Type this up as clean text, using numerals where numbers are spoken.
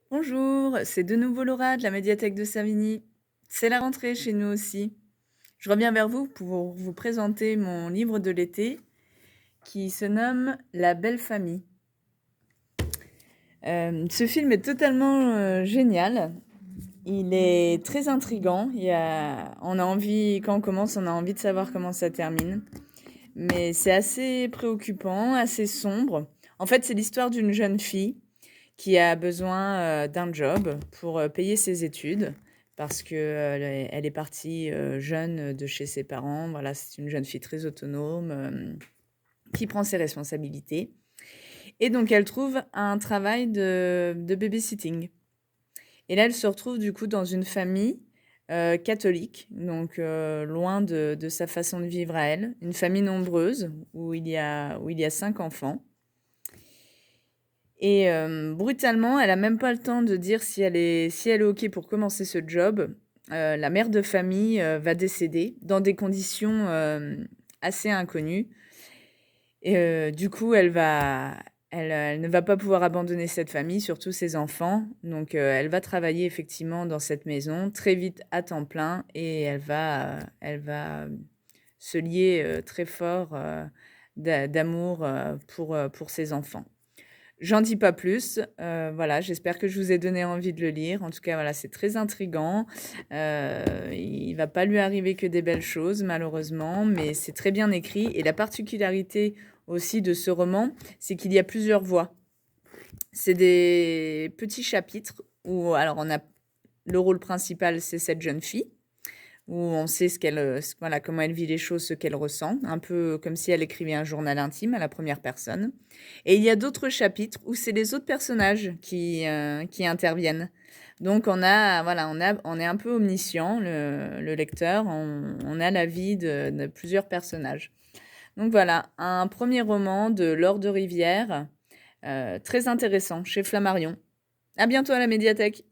Bonjour, c'est de nouveau Laura de la médiathèque de Savigny. C'est la rentrée chez nous aussi. Je reviens vers vous pour vous présenter mon livre de l'été qui se nomme La belle famille. Ce film est totalement génial. Il est très intriguant. On a envie, quand on commence, on a envie de savoir comment ça termine. Mais c'est assez préoccupant, assez sombre. En fait, c'est l'histoire d'une jeune fille qui a besoin d'un job pour payer ses études parce que elle est partie jeune de chez ses parents. Voilà, c'est une jeune fille très autonome qui prend ses responsabilités. Et donc, elle trouve un travail de babysitting. Et là, elle se retrouve du coup dans une famille catholique, donc loin de sa façon de vivre à elle. Une famille nombreuse où il y a 5 enfants. Et brutalement, elle a même pas le temps de dire si elle est OK pour commencer ce job. La mère de famille, va décéder dans des conditions, assez inconnues et du coup, elle ne va pas pouvoir abandonner cette famille, surtout ses enfants. Donc elle va travailler effectivement dans cette maison, très vite à temps plein et elle va se lier, très fort, d'amour, pour ses enfants. J'en dis pas plus, voilà, j'espère que je vous ai donné envie de le lire. En tout cas, voilà, c'est très intriguant. Il va pas lui arriver que des belles choses malheureusement, mais c'est très bien écrit et la particularité aussi de ce roman, c'est qu'il y a plusieurs voix. C'est des petits chapitres où alors on a le rôle principal, c'est cette jeune fille où on sait voilà, comment elle vit les choses, ce qu'elle ressent, un peu comme si elle écrivait un journal intime à la première personne. Et il y a d'autres chapitres où c'est les autres personnages qui interviennent. Donc voilà, on est un peu omniscient, le lecteur, on a la vie de plusieurs personnages. Donc voilà, un premier roman de Laure de Rivière, très intéressant, chez Flammarion. À bientôt à la médiathèque.